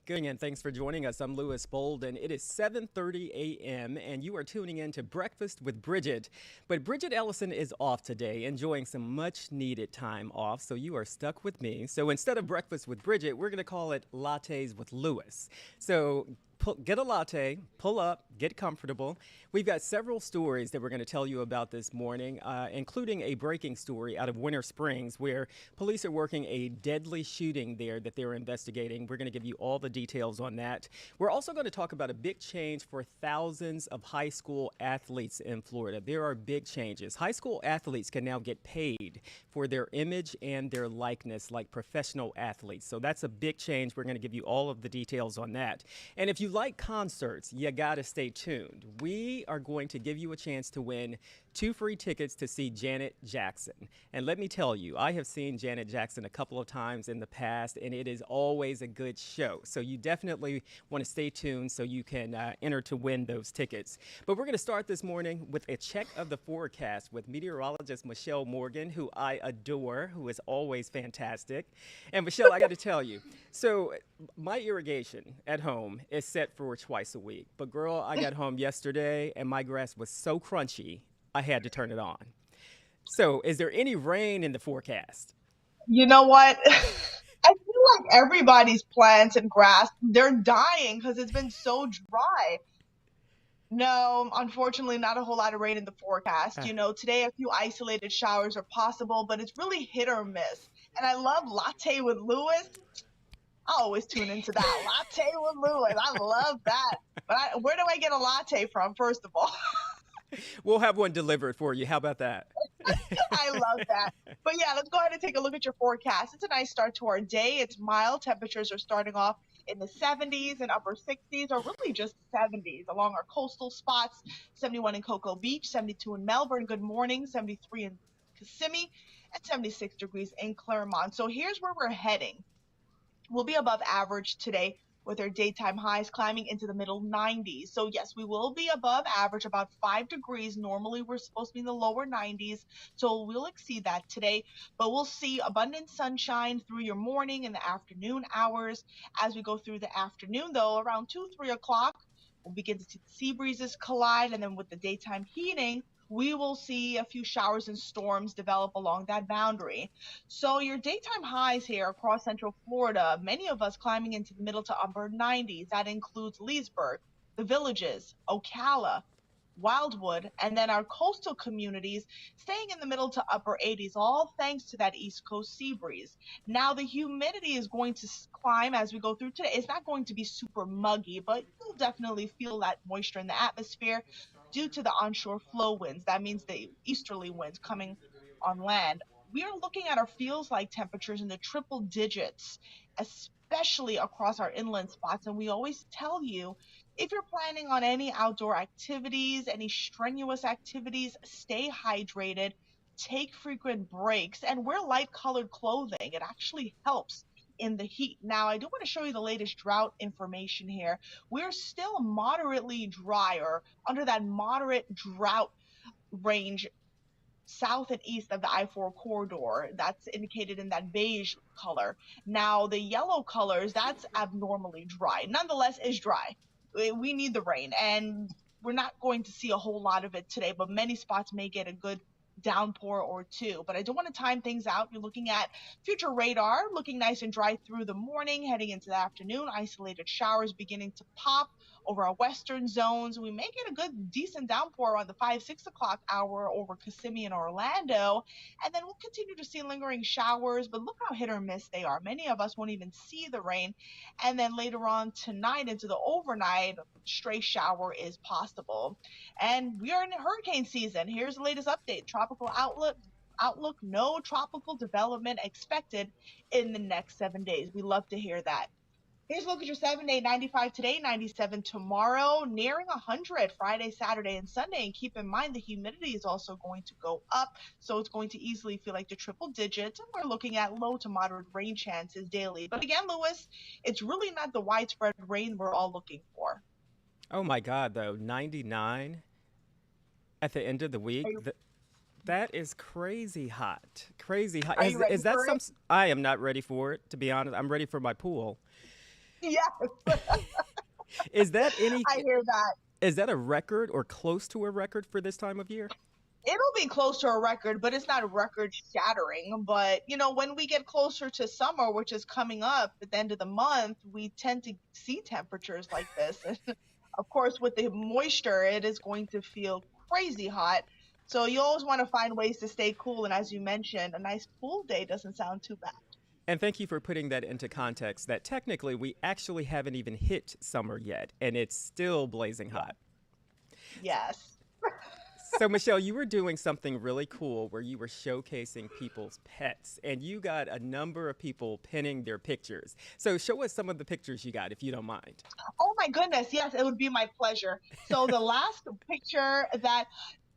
Good evening, and thanks for joining us. I'm Lewis Bolden. It is 7:30 a.m. and you are tuning in to Breakfast with Bridgett. But Bridgett Ellison is off today, enjoying some much-needed time off, so you are stuck with me. So instead of Breakfast with Bridgett, we're going to call it Lattes with Lewis. So get a latte, pull up, get comfortable. We've got several stories that we're going to tell you about this morning, including a breaking story out of Winter Springs where police are working a deadly shooting there that they're investigating. We're going to give you all the details on that. We're also going to talk about a big change for thousands of high school athletes in Florida. There are big changes. High school athletes can now get paid for their image and their likeness like professional athletes. So that's a big change. We're going to give you all of the details on that. And if you like concerts, you got to stay tuned. We are going to give you a chance to win 2 free tickets to see Janet Jackson. And let me tell you, I have seen Janet Jackson a couple of times in the past, and it is always a good show. So you definitely want to stay tuned so you can enter to win those tickets. But we're going to start this morning with a check of the forecast with meteorologist Michelle Morgan, who I adore, who is always fantastic. And Michelle, I got to tell you, so my irrigation at home is set for twice a week. But girl, I got home yesterday and my grass was so crunchy, I had to turn it on. So is there any rain in the forecast? You know what? I feel like everybody's plants and grass, they're dying because it's been so dry. No, unfortunately, not a whole lot of rain in the forecast. Ah, Today a few isolated showers are possible, but it's really hit or miss. And I love Latte with Lewis. I always tune into that. Latte with Lewis. I love that. But where do I get a latte from, first of all? we'll have one delivered for you. How about that? I love that. But yeah, let's go ahead and take a look at your forecast. It's a nice start to our day. It's mild. Temperatures are starting off in the 70s and upper 60s, or really just 70s along our coastal spots. 71 in Cocoa Beach, 72 in Melbourne. Good morning. 73 in Kissimmee, and 76 degrees in Claremont. So here's where we're heading. We'll be above average today with our daytime highs climbing into the middle 90s. So yes, we will be above average, about 5 degrees. Normally we're supposed to be in the lower 90s, so we'll exceed that today. But we'll see abundant sunshine through your morning and the afternoon hours. As we go through the afternoon, though, around 2, 3 o'clock, we'll begin to see the sea breezes collide, and then with the daytime heating, we will see a few showers and storms develop along that boundary. So your daytime highs here across central Florida, many of us climbing into the middle to upper 90s. That includes Leesburg, the Villages, Ocala, Wildwood, and then our coastal communities staying in the middle to upper 80s, all thanks to that East Coast sea breeze. Now, the humidity is going to climb as we go through today. It's not going to be super muggy, but you'll definitely feel that moisture in the atmosphere due to the onshore flow winds. That means the easterly winds coming on land. We are looking at our feels like temperatures in the triple digits, especially across our inland spots. And we always tell you, if you're planning on any outdoor activities, any strenuous activities, stay hydrated, take frequent breaks, and wear light colored clothing. It actually helps in the heat. Now, I do want to show you the latest drought information here. We're still moderately dry, or under that moderate drought range south and east of the I-4 corridor. That's indicated in that beige color. Now, the yellow colors, that's abnormally dry. Nonetheless, is dry. We need the rain, and we're not going to see a whole lot of it today, but many spots may get a good downpour or two. But I do want to time things out. You're looking at future radar, looking nice and dry through the morning, heading into the afternoon. Isolated showers beginning to pop over our western zones. We may get a good, decent downpour around the 5, 6 o'clock hour over Kissimmee and Orlando. And then we'll continue to see lingering showers, but look how hit or miss they are. Many of us won't even see the rain. And then later on tonight into the overnight, stray shower is possible. And we are in hurricane season. Here's the latest update. Tropical outlook, no tropical development expected in the next 7 days. We love to hear that. Here's a look at your 7-day: 95 today, 97 tomorrow, nearing 100 Friday, Saturday, and Sunday. And keep in mind the humidity is also going to go up, so it's going to easily feel like the triple digits. And we're looking at low to moderate rain chances daily. But again, Lewis, it's really not the widespread rain we're all looking for. Oh my God, though, 99 at the end of the week. That is crazy hot. Crazy hot. Are you ready Is that for some? it? I am not ready for it, to be honest. I'm ready for my pool. Yes, Is that any I hear that. is that a record or close to a record for this time of year? It'll be close to a record, but it's not record shattering. But when we get closer to summer, which is coming up at the end of the month, we tend to see temperatures like this. And of course, with the moisture, it is going to feel crazy hot. So you always want to find ways to stay cool. And as you mentioned, a nice cool day doesn't sound too bad. And thank you for putting that into context that technically we actually haven't even hit summer yet and it's still blazing Yeah. hot. Yes. So, Michelle, you were doing something really cool where you were showcasing people's pets, and you got a number of people pinning their pictures. So, show us some of the pictures you got, if you don't mind. Oh my goodness. Yes, it would be my pleasure. So the last picture that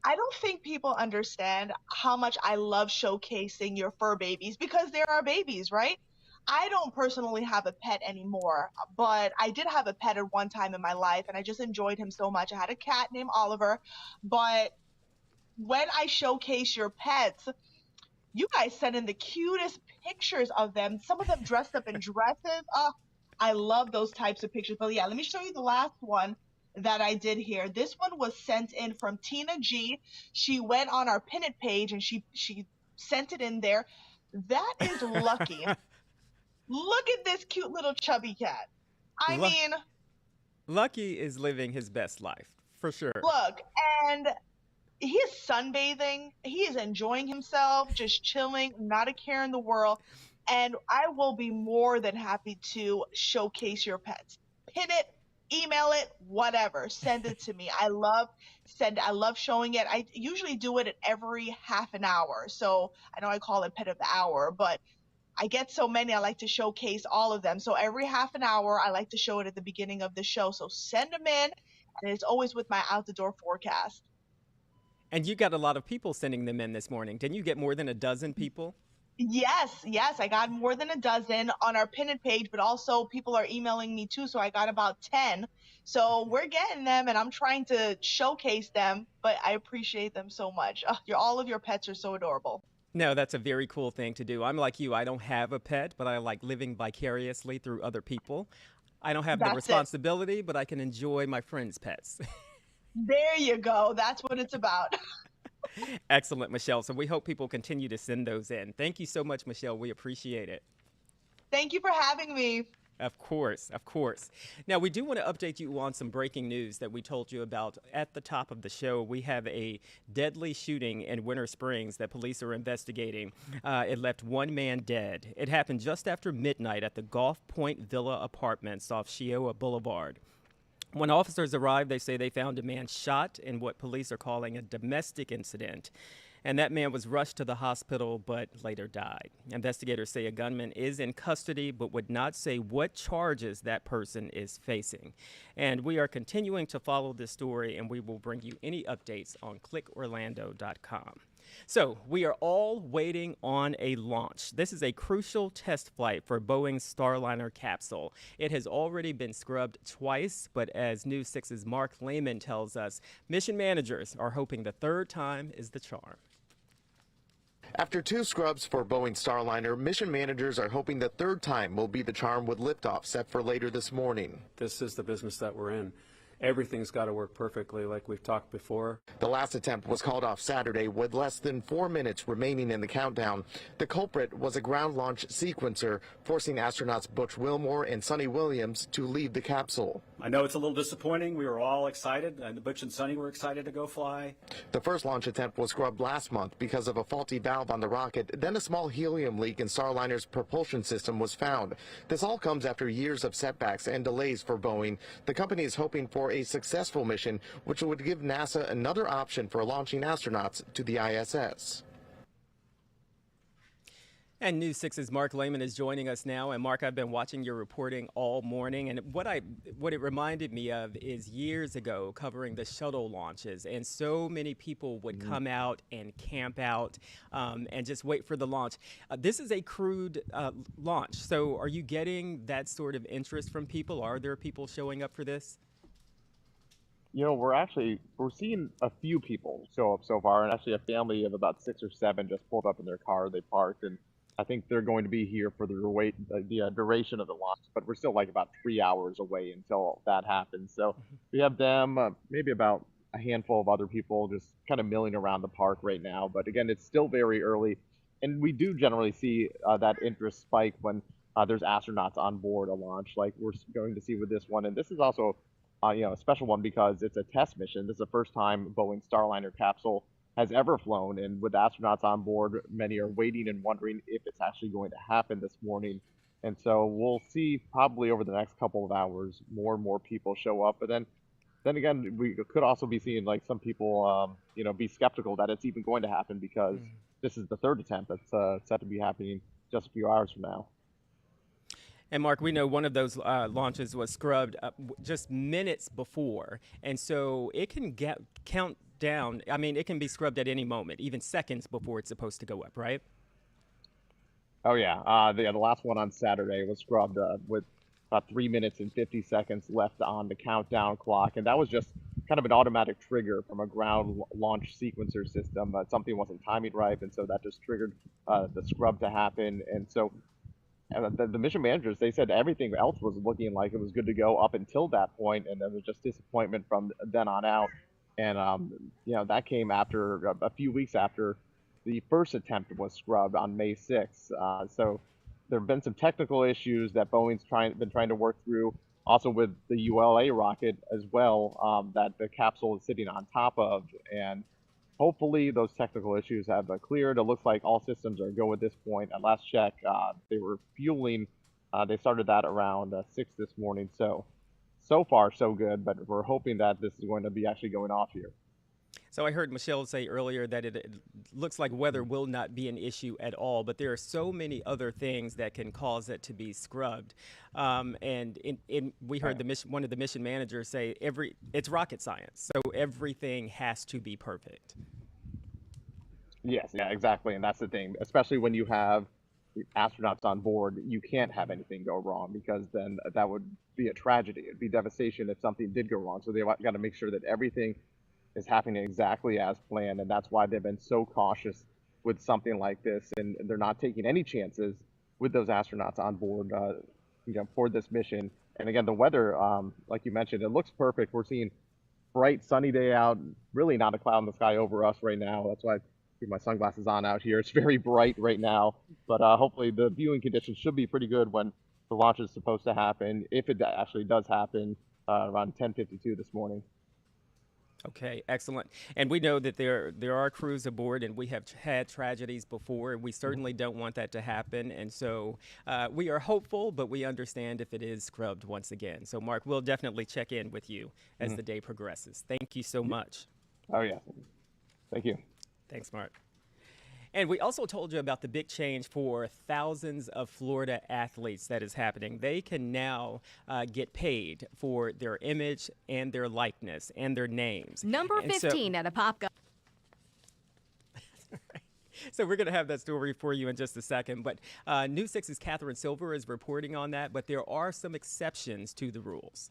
I don't think people understand how much I love showcasing your fur babies because they're our babies, right? I don't personally have a pet anymore, but I did have a pet at one time in my life and I just enjoyed him so much. I had a cat named Oliver, but when I showcase your pets, you guys sent in the cutest pictures of them, some of them dressed up in dresses. Oh, I love those types of pictures. But yeah, let me show you the last one that I did here. This one was sent in from Tina G. She went on our pin it page and she sent it in there. That is Lucky. Look at this cute little chubby cat. I Lu- mean, Lucky is living his best life, for sure. look, and he is sunbathing. He is enjoying himself, just chilling, not a care in the world. And I will be more than happy to showcase your pets. Pin it, email it, whatever. Send it to me. I love showing it. I usually do it at every half an hour. So I know I call it pet of the hour, but I get so many I like to showcase all of them. So every half an hour I like to show it at the beginning of the show. So send them in and it's always with my out the door forecast. And you got a lot of people sending them in this morning. Didn't you get more than a dozen people? Yes, yes, I got more than a dozen on our pin it page, but also people are emailing me too, so I got about 10. So we're getting them and I'm trying to showcase them, but I appreciate them so much. All of your pets are so adorable. No, that's a very cool thing to do. I'm like you, I don't have a pet, but I like living vicariously through other people. I don't have the That's it. responsibility, but I can enjoy my friends' pets. There you go. That's what it's about. Excellent, Michelle. So we hope people continue to send those in. Thank you so much, Michelle. We appreciate it. Thank you for having me. Of course, of course. Now, we do want to update you on some breaking news that we told you about at the top of the show. We have a deadly shooting in Winter Springs that police are investigating. It left one man dead. It happened just after midnight at the Gulf Point Villa Apartments off Shioa Boulevard. When officers arrived, they say they found a man shot in what police are calling a domestic incident. And that man was rushed to the hospital but later died. Investigators say a gunman is in custody but would not say what charges that person is facing. And we are continuing to follow this story and we will bring you any updates on clickorlando.com. So, we are all waiting on a launch. This is a crucial test flight for Boeing's Starliner capsule. It has already been scrubbed twice, but as News 6's Mark Lehman tells us, mission managers are hoping the third time is the charm. After two scrubs for Boeing Starliner, mission managers are hoping the third time will be the charm with liftoff set for later this morning. This is the business that we're in. Everything's got to work perfectly like we've talked before. The last attempt was called off Saturday with less than 4 minutes remaining in the countdown. The culprit was a ground launch sequencer, forcing astronauts Butch Wilmore and Sonny Williams to leave the capsule. I know it's a little disappointing. We were all excited, and Butch and Sonny were excited to go fly. The first launch attempt was scrubbed last month because of a faulty valve on the rocket. Then a small helium leak in Starliner's propulsion system was found. This all comes after years of setbacks and delays for Boeing. The company is hoping for a successful mission, which would give NASA another option for launching astronauts to the ISS. And News 6's Mark Lehman is joining us now. And Mark, I've been watching your reporting all morning. And what it reminded me of is years ago covering the shuttle launches. And so many people would come out and camp out and just wait for the launch. This is a crewed launch. So are you getting that sort of interest from people? Are there people showing up for this? We're seeing a few people show up so far, and actually a family of about 6 or 7 just pulled up in their car. They parked, and I think they're going to be here for the duration of the launch, but we're still like about 3 hours away until that happens. So we have them, maybe about a handful of other people just kind of milling around the park right now. But again, it's still very early, and we do generally see that interest spike when there's astronauts on board a launch, like we're going to see with this one. And this is also, a special one because it's a test mission. This is the first time Boeing Starliner capsule has ever flown, and with astronauts on board, many are waiting and wondering if it's actually going to happen this morning. And so we'll see probably over the next couple of hours more and more people show up. But then again, we could also be seeing like some people, be skeptical that it's even going to happen because this is the third attempt that's set to be happening just a few hours from now. And Mark, we know one of those launches was scrubbed just minutes before, and so it can count down. I mean, it can be scrubbed at any moment, even seconds before it's supposed to go up, right? Oh yeah, the last one on Saturday was scrubbed with about 3 minutes and 50 seconds left on the countdown clock, and that was just kind of an automatic trigger from a ground launch sequencer system. Something wasn't timing right, and so that just triggered the scrub to happen. And so the mission managers, they said everything else was looking like it was good to go up until that point, and there was just disappointment from then on out. And that came after a few weeks after the first attempt was scrubbed on May 6th. So there have been some technical issues that Boeing's been trying to work through, also with the ULA rocket as well, that the capsule is sitting on top of. And hopefully those technical issues have cleared. It looks like all systems are go at this point. At last check, they were fueling. They started that around 6 this morning. So far, so good, but we're hoping that this is going to be actually going off here. So I heard Michelle say earlier that it looks like weather will not be an issue at all, but there are so many other things that can cause it to be scrubbed. And we heard one of the mission managers say it's rocket science, so everything has to be perfect. Yes, yeah, exactly, and that's the thing, especially when you have astronauts on board, you can't have anything go wrong because then that would be a tragedy. It'd be devastation if something did go wrong. So they got to make sure that everything is happening exactly as planned, and that's why they've been so cautious with something like this, and they're not taking any chances with those astronauts on board, for this mission. And again, the weather, like you mentioned, it looks perfect. We're seeing bright, sunny day out, really not a cloud in the sky over us right now. That's why I keep my sunglasses on out here. It's very bright right now, but hopefully the viewing conditions should be pretty good when the launch is supposed to happen, if it actually does happen, around 10:52 this morning. Okay, excellent. And we know that there are crews aboard, and we have had tragedies before, and we certainly don't want that to happen. And so we are hopeful, but we understand if it is scrubbed once again. So, Mark, we'll definitely check in with you as the day progresses. Thank you so much. Oh, yeah. Thank you. Thanks, Mark. And we also told you about the big change for thousands of Florida athletes that is happening. They can now get paid for their image and their likeness and their names. Number 15 at Apopka. So we're going to have that story for you in just a second. But News 6's Catherine Silver is reporting on that. But there are some exceptions to the rules.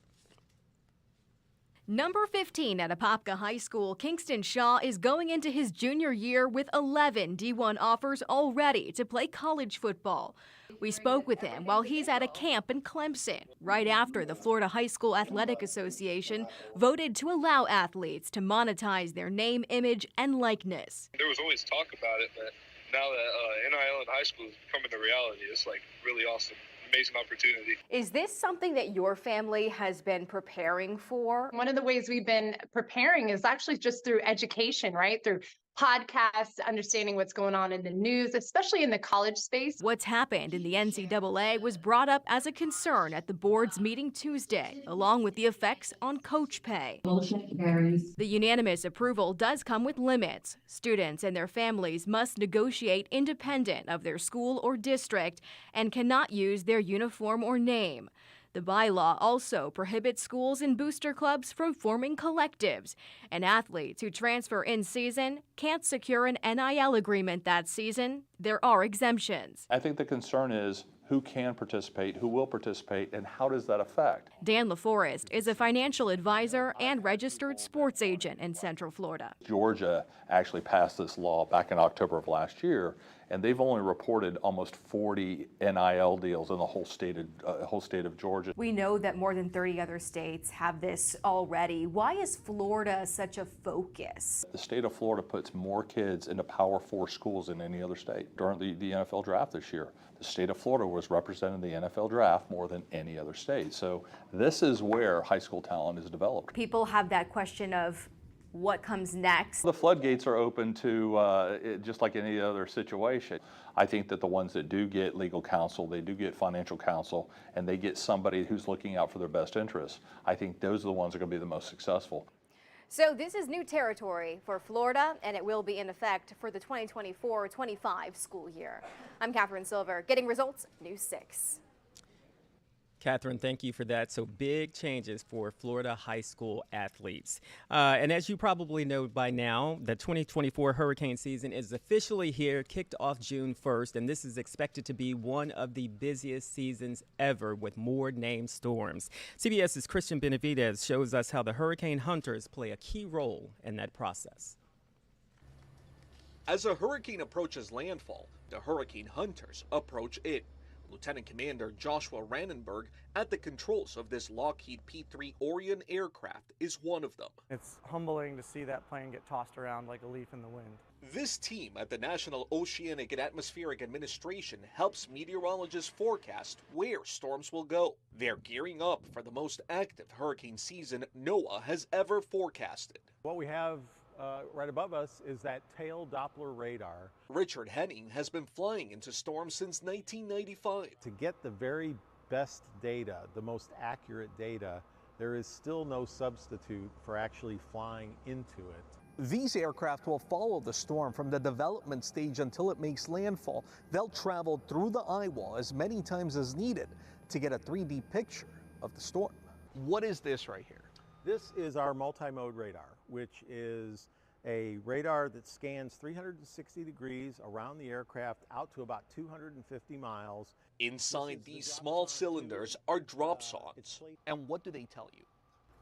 Number 15 at Apopka High School, Kingston Shaw is going into his junior year with 11 D1 offers already to play college football. We spoke with him while he's at a camp in Clemson, right after the Florida High School Athletic Association voted to allow athletes to monetize their name, image, and likeness. There was always talk about it, but now that NIL in high school is becoming a reality, it's like really awesome. Amazing opportunity. Is this something that your family has been preparing for? One of the ways we've been preparing is actually just through education, right? Through podcasts, understanding what's going on in the news, especially in the college space. What's happened in the NCAA was brought up as a concern at the board's meeting Tuesday, along with the effects on coach pay. The unanimous approval does come with limits. Students and their families must negotiate independent of their school or district and cannot use their uniform or name. The bylaw also prohibits schools and booster clubs from forming collectives, and athletes who transfer in season can't secure an NIL agreement that season. There are exemptions. I think the concern is who can participate, who will participate, and how does that affect? Dan LaForest is a financial advisor and registered sports agent in Central Florida. Georgia actually passed this law back in October of last year, and they've only reported almost 40 NIL deals in the whole state of Georgia. We know that more than 30 other states have this already. Why is Florida such a focus? The state of Florida puts more kids into Power 4 schools than any other state. During the NFL draft this year, the state of Florida was represented in the NFL draft more than any other state. So this is where high school talent is developed. People have that question of what comes next. The floodgates are open to just like any other situation. I think that the ones that do get legal counsel, they do get financial counsel, and they get somebody who's looking out for their best interests. I think those are the ones that are going to be the most successful. So this is new territory for Florida, and it will be in effect for the 2024-25 school year. I'm Catherine Silver, getting results, News 6. Catherine, thank you for that. So big changes for Florida high school athletes. And as you probably know by now, the 2024 hurricane season is officially here, kicked off June 1st, and this is expected to be one of the busiest seasons ever with more named storms. CBS's Christian Benavidez shows us how the hurricane hunters play a key role in that process. As a hurricane approaches landfall, the hurricane hunters approach it. Lieutenant Commander Joshua Rannenberg at the controls of this Lockheed P-3 Orion aircraft is one of them. It's humbling to see that plane get tossed around like a leaf in the wind. This team at the National Oceanic and Atmospheric Administration helps meteorologists forecast where storms will go. They're gearing up for the most active hurricane season NOAA has ever forecasted. What we have right above us is that tail Doppler radar. Richard Henning has been flying into storms since 1995. To get the very best data, the most accurate data, there is still no substitute for actually flying into it. These aircraft will follow the storm from the development stage until it makes landfall. They'll travel through the eye wall as many times as needed to get a 3D picture of the storm. What is this right here? This is our multi-mode radar, which is a radar that scans 360 degrees around the aircraft out to about 250 miles. Inside these small cylinders are drop sondes. And what do they tell you?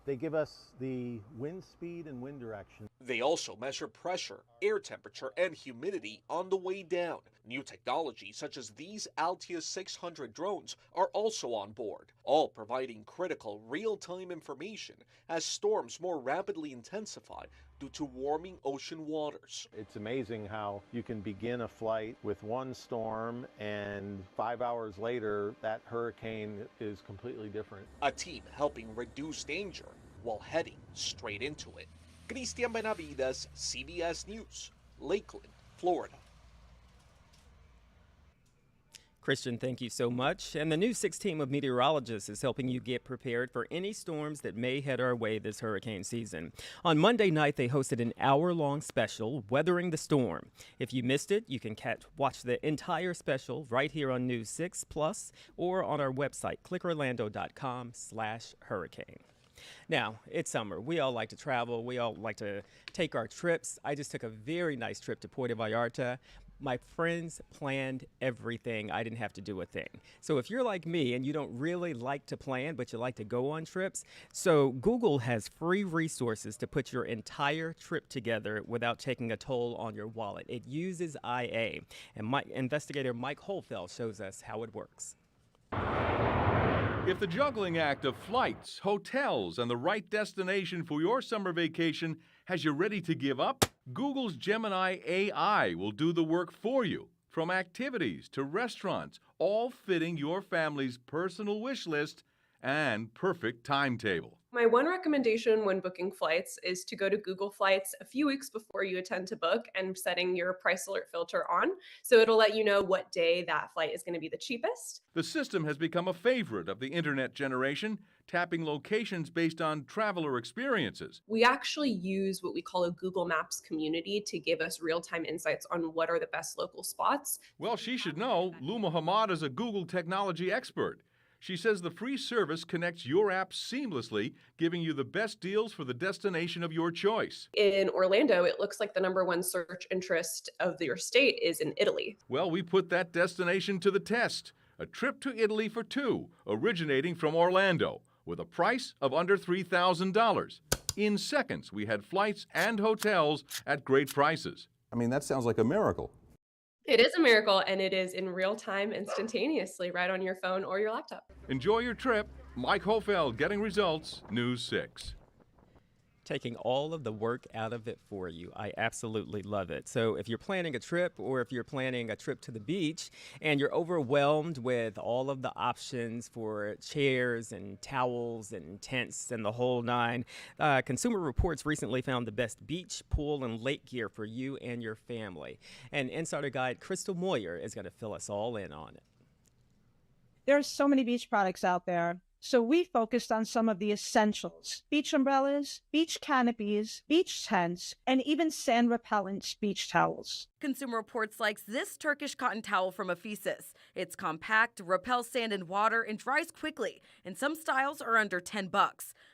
They give us the wind speed and wind direction. They also measure pressure, air temperature, and humidity on the way down. New technology such as these Altia 600 drones are also on board, all providing critical real-time information as storms more rapidly intensify due to warming ocean waters. It's amazing how you can begin a flight with one storm and 5 hours later that hurricane is completely different. A team helping reduce danger while heading straight into it. Christian Benavides, CBS News, Lakeland, Florida. Christian, thank you so much. And the News 6 team of meteorologists is helping you get prepared for any storms that may head our way this hurricane season. On Monday night, they hosted an hour-long special, Weathering the Storm. If you missed it, you can watch the entire special right here on News 6 Plus or on our website, clickorlando.com/hurricane. Now, it's summer. We all like to travel. We all like to take our trips. I just took a very nice trip to Puerto Vallarta. My friends planned everything. I didn't have to do a thing. So if you're like me and you don't really like to plan, but you like to go on trips, so Google has free resources to put your entire trip together without taking a toll on your wallet. It uses IA. And investigator Mike Holfeld shows us how it works. If the juggling act of flights, hotels, and the right destination for your summer vacation has you ready to give up, Google's Gemini AI will do the work for you. From activities to restaurants, all fitting your family's personal wish list and perfect timetable. My one recommendation when booking flights is to go to Google Flights a few weeks before you intend to book and setting your price alert filter on. So it'll let you know what day that flight is going to be the cheapest. The system has become a favorite of the internet generation, tapping locations based on traveler experiences. We actually use what we call a Google Maps community to give us real-time insights on what are the best local spots. Well, she should know. Luma Hamad is a Google technology expert. She says the free service connects your app seamlessly, giving you the best deals for the destination of your choice. In Orlando, it looks like the #1 search interest of your state is in Italy. Well, we put that destination to the test. A trip to Italy for two, originating from Orlando, with a price of under $3,000. In seconds, we had flights and hotels at great prices. I mean, that sounds like a miracle. It is a miracle, and it is in real time, instantaneously, right on your phone or your laptop. Enjoy your trip. Mike Hofeld, Getting Results, News 6. Taking all of the work out of it for you. I absolutely love it. So if you're planning a trip or if you're planning a trip to the beach and you're overwhelmed with all of the options for chairs and towels and tents and the whole nine, Consumer Reports recently found the best beach, pool, and lake gear for you and your family. And Insider Guide Crystal Moyer is going to fill us all in on it. There are so many beach products out there. So we focused on some of the essentials: beach umbrellas, beach canopies, beach tents, and even sand repellent beach towels. Consumer Reports likes this Turkish cotton towel from Ephesus. It's compact, repels sand and water, and dries quickly. And some styles are under $10.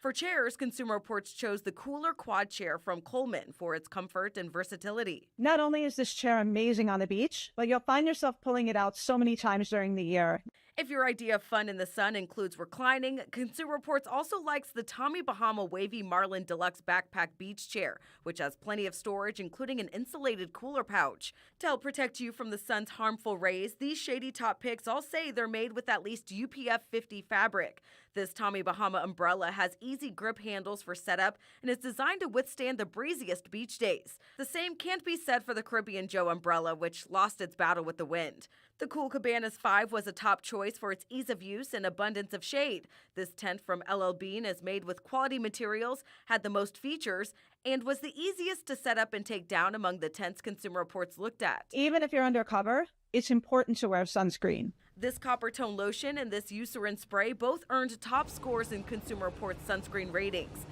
For chairs, Consumer Reports chose the cooler quad chair from Coleman for its comfort and versatility. Not only is this chair amazing on the beach, but you'll find yourself pulling it out so many times during the year. If your idea of fun in the sun includes reclining, Consumer Reports also likes the Tommy Bahama Wavy Marlin Deluxe Backpack Beach Chair, which has plenty of storage, including an insulated cooler pouch. To help protect you from the sun's harmful rays, these shady top picks all say they're made with at least UPF 50 fabric. This Tommy Bahama umbrella has easy grip handles for setup and is designed to withstand the breeziest beach days. The same can't be said for the Caribbean Joe umbrella, which lost its battle with the wind. The Cool Cabanas 5 was a top choice for its ease of use and abundance of shade. This tent from LL Bean is made with quality materials, had the most features, and was the easiest to set up and take down among the tents Consumer Reports looked at. Even if you're undercover, it's important to wear sunscreen. This copper tone lotion and this Eucerin spray both earned top scores in Consumer Reports sunscreen ratings.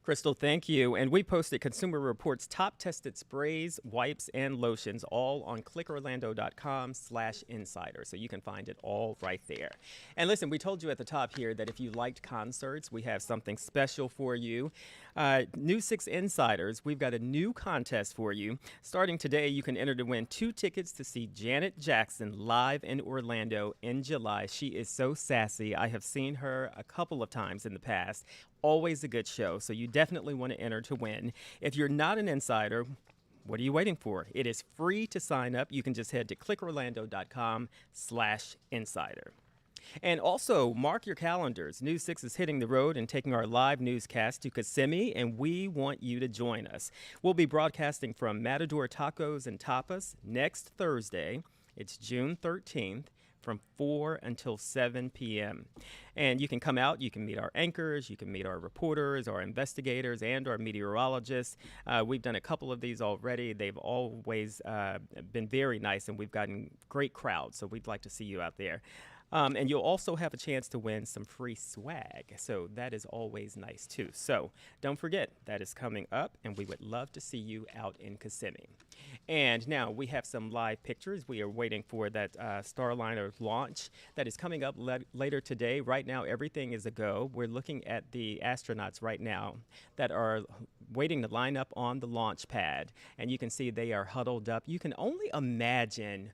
Crystal, thank you. And we posted Consumer Reports top tested sprays, wipes, and lotions all on clickorlando.com/insider. So you can find it all right there. And listen, we told you at the top here that if you liked concerts, we have something special for you. News 6 Insiders, we've got a new contest for you. Starting today, you can enter to win 2 tickets to see Janet Jackson live in Orlando in July. She is so sassy. I have seen her a couple of times in the past. Always a good show, so you definitely want to enter to win. If you're not an insider, what are you waiting for? It is free to sign up. You can just head to clickorlando.com/insider. And also, mark your calendars. News 6 is hitting the road and taking our live newscast to Kissimmee, and we want you to join us. We'll be broadcasting from Matador Tacos and Tapas next Thursday. It's June 13th. From 4 until 7 p.m. And you can come out, you can meet our anchors, you can meet our reporters, our investigators, and our meteorologists. We've done a couple of these already. They've always been very nice, and we've gotten great crowds, so we'd like to see you out there. And you'll also have a chance to win some free swag. So that is always nice, too. So don't forget, that is coming up, and we would love to see you out in Kissimmee. And now we have some live pictures. We are waiting for that Starliner launch that is coming up later today. Right now, everything is a go. We're looking at the astronauts right now that are waiting to line up on the launch pad. And you can see they are huddled up. You can only imagine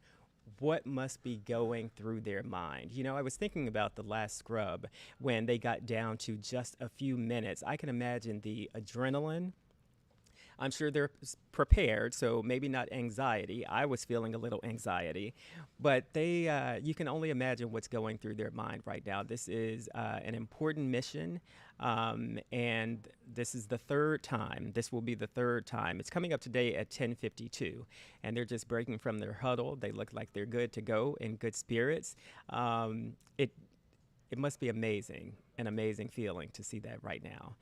what must be going through their mind. You know, I was thinking about the last scrub when they got down to just a few minutes. I can imagine the adrenaline. I'm sure they're prepared, so maybe not anxiety. I was feeling a little anxiety, but you can only imagine what's going through their mind right now. This is an important mission, and this is the third time. This will be the third time. It's coming up today at 10:52, and they're just breaking from their huddle. They look like they're good to go, in good spirits. It must be amazing, an amazing feeling to see that right now.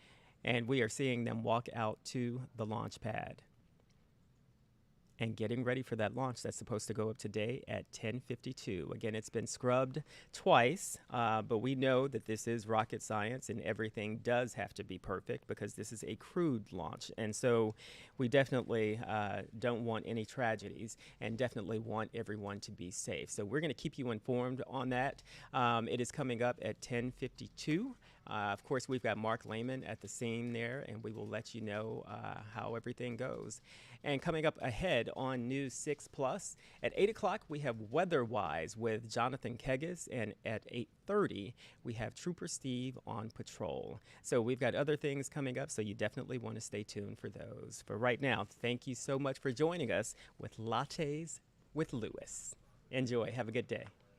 And we are seeing them walk out to the launch pad and getting ready for that launch that's supposed to go up today at 10:52. Again, it's been scrubbed twice, but we know that this is rocket science and everything does have to be perfect because this is a crewed launch. And so we definitely don't want any tragedies and definitely want everyone to be safe. So we're going to keep you informed on that. It is coming up at 10:52. Of course, we've got Mark Lehman at the scene there, and we will let you know how everything goes. And coming up ahead on News 6 Plus, at 8 o'clock we have Weather-Wise with Jonathan Keggis, and at 8:30 we have Trooper Steve on patrol. So we've got other things coming up, so you definitely want to stay tuned for those. For right now, thank you so much for joining us with Lattes with Lewis. Enjoy. Have a good day.